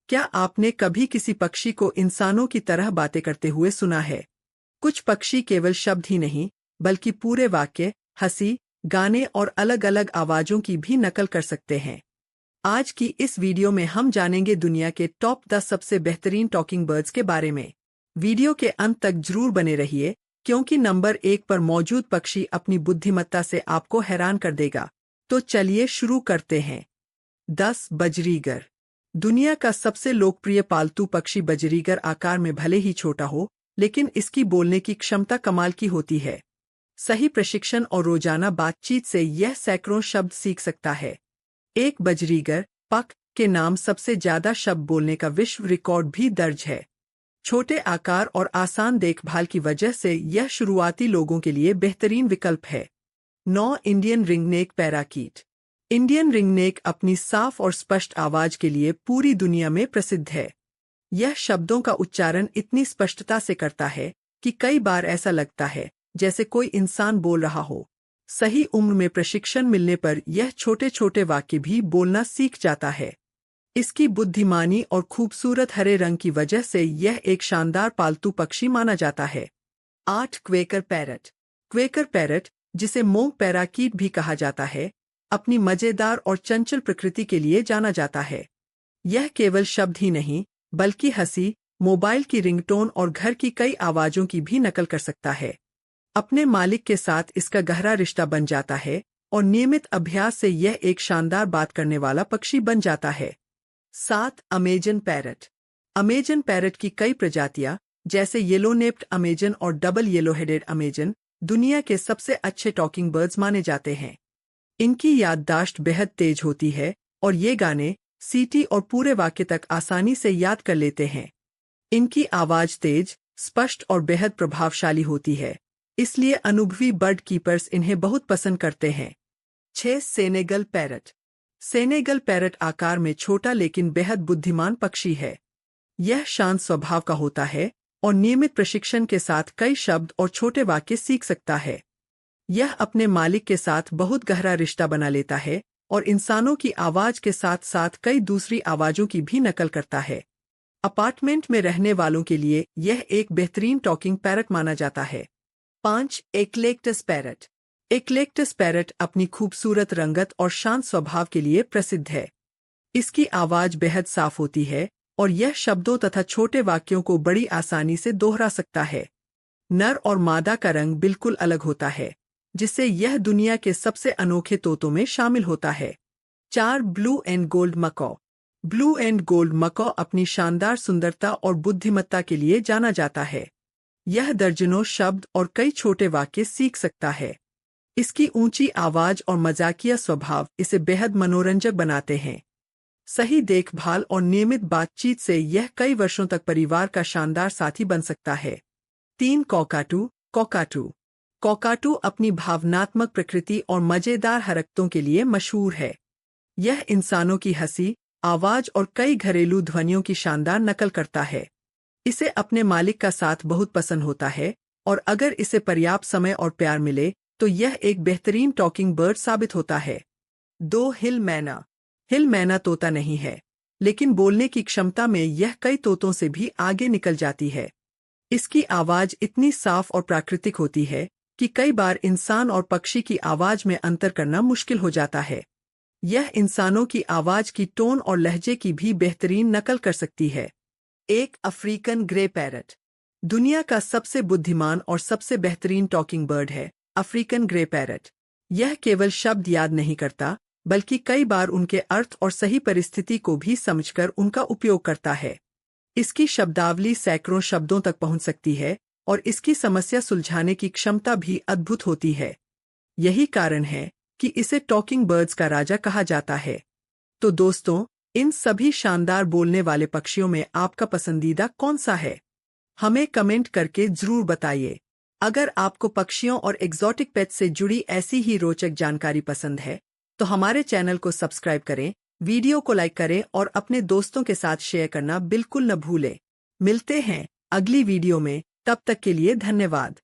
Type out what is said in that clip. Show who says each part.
Speaker 1: क्या आपने कभी किसी पक्षी को इंसानों की तरह बातें करते हुए सुना है? कुछ पक्षी केवल शब्द ही नहीं, बल्कि पूरे वाक्य, हंसी, गाने और अलग-अलग आवाजों की भी नकल कर सकते हैं। आज की इस वीडियो में हम जानेंगे दुनिया के टॉप 10 सबसे बेहतरीन टॉकिंग बर्ड्स के बारे में। वीडियो के अंत तक जरूर बने रहिए, क्योंकि नंबर 1 पर मौजूद पक्षी अपनी बुद्धिमत्ता से आपको हैरान कर देगा। तो चलिए शुरू करते हैं। 10 बजरीगर। दुनिया का सबसे लोकप्रिय पालतू पक्षी बजरीगर आकार में भले ही छोटा हो, लेकिन इसकी बोलने की क्षमता कमाल की होती है। सही प्रशिक्षण और रोजाना बातचीत से यह सैकड़ों शब्द सीख सकता है। एक बजरीगर पक के नाम सबसे ज्यादा शब्द बोलने का विश्व रिकॉर्ड भी दर्ज है। छोटे आकार और आसान देखभाल की वजह से यह शुरुआती लोगों के लिए बेहतरीन विकल्प है। 9 Indian ringneck parakeet. Indian ringneck अपनी साफ और स्पष्ट आवाज के लिए पूरी दुनिया में प्रसिद्ध है। यह शब्दों का उच्चारण इतनी स्पष्टता से करता है कि कई बार ऐसा लगता है जैसे कोई इंसान बोल रहा हो। सही उम्र में प्रशिक्षण मिलने पर यह छोटे छोटे वाक्य भी बोलना सीख जाता है। इसकी बुद्धिमानी और खूबसूरत हरे रंग की वजह से यह एक शानदार पालतू पक्षी माना जाता है। 8 क्वेकर पैरट। क्वेकर पैरट, जिसे मोंग पैराकीट भी कहा जाता है, अपनी मजेदार और चंचल प्रकृति के लिए जाना जाता है। यह केवल शब्द ही नहीं, बल्कि हंसी, मोबाइल की रिंगटोन और घर की कई आवाजों की भी नकल कर सकता है। अपने मालिक के साथ इसका गहरा रिश्ता बन जाता है और नियमित अभ्यास से यह एक शानदार बात करने वाला पक्षी बन जाता है। 7 अमेजन पैरट। अमेजन पैरट की कई प्रजातियां, जैसे येलो नेप्ड अमेजन और डबल येलो हेडेड अमेजन, दुनिया के सबसे अच्छे टॉकिंग बर्ड्स माने जाते हैं। इनकी याददाश्त बेहद तेज होती है और ये गाने, सीटी और पूरे वाक्य तक आसानी से याद कर लेते हैं। इनकी आवाज तेज, स्पष्ट और बेहद प्रभावशाली होती है, इसलिए अनुभवी बर्ड कीपर्स इन्हें बहुत पसंद करते हैं। 6 सेनेगल पैरट। सेनेगल पैरट आकार में छोटा लेकिन बेहद बुद्धिमान पक्षी है। यह शांत स्वभाव का होता है और नियमित प्रशिक्षण के साथ कई शब्द और छोटे वाक्य सीख सकता है। यह अपने मालिक के साथ बहुत गहरा रिश्ता बना लेता है और इंसानों की आवाज के साथ साथ कई दूसरी आवाजों की भी नकल करता है। अपार्टमेंट में रहने वालों के लिए यह एक बेहतरीन टॉकिंग पैरट माना जाता है। 5 एक्लेक्टस पैरट। एक्लेक्टस पैरट अपनी खूबसूरत रंगत और शांत स्वभाव के लिए प्रसिद्ध है। इसकी आवाज बेहद साफ होती है और यह शब्दों तथा छोटे वाक्यों को बड़ी आसानी से दोहरा सकता है। नर और मादा का रंग बिल्कुल अलग होता है, जिससे यह दुनिया के सबसे अनोखे तोतों में शामिल होता है। 4 blue and gold macaw. Blue and gold macaw अपनी शानदार सुंदरता और बुद्धिमत्ता के लिए जाना जाता है। यह दर्जनों शब्द और कई छोटे वाक्य सीख सकता है। इसकी ऊंची आवाज और मजाकिया स्वभाव इसे बेहद मनोरंजक बनाते हैं। सही देखभाल और नियमित बातचीत से यह कई वर्षों तक परिवार का शानदार साथी बन सकता है। 3 कॉकाटू। कॉकाटू। कॉकाटू अपनी भावनात्मक प्रकृति और मजेदार हरकतों के लिए मशहूर है। यह इंसानों की हंसी, आवाज और कई घरेलू ध्वनियों की शानदार नकल करता है। इसे अपने मालिक का साथ बहुत पसंद होता है और अगर इसे पर्याप्त समय और प्यार मिले तो यह एक बेहतरीन टॉकिंग बर्ड साबित होता है। 2 हिल मैना। हिल मैना तोता नहीं है, लेकिन बोलने की क्षमता में यह कई तोतों से भी आगे निकल जाती है। इसकी आवाज इतनी साफ और प्राकृतिक होती है कि कई बार इंसान और पक्षी की आवाज में अंतर करना मुश्किल हो जाता है। यह इंसानों की आवाज की टोन और लहजे की भी बेहतरीन नकल कर सकती है। 1 अफ्रीकन ग्रे पैरट। दुनिया का सबसे बुद्धिमान और सबसे बेहतरीन टॉकिंग बर्ड है अफ्रीकन ग्रे पैरट। यह केवल शब्द याद नहीं करता, बल्कि कई बार उनके अर्थ और सही परिस्थिति को भी समझकर उनका उपयोग करता है। इसकी शब्दावली सैकड़ों शब्दों तक पहुंच सकती है और इसकी समस्या सुलझाने की क्षमता भी अद्भुत होती है। यही कारण है कि इसे टॉकिंग बर्ड्स का राजा कहा जाता है। तो दोस्तों, इन सभी शानदार बोलने वाले पक्षियों में आपका पसंदीदा कौन सा है? हमें कमेंट करके जरूर बताइए। अगर आपको पक्षियों और एग्जॉटिक पेट से जुड़ी ऐसी ही रोचक जानकारी पसंद है, तो हमारे चैनल को सब्सक्राइब करें, वीडियो को लाइक करें और अपने दोस्तों के साथ शेयर करना बिल्कुल न भूलें। मिलते हैं अगली वीडियो में, तब तक के लिए धन्यवाद।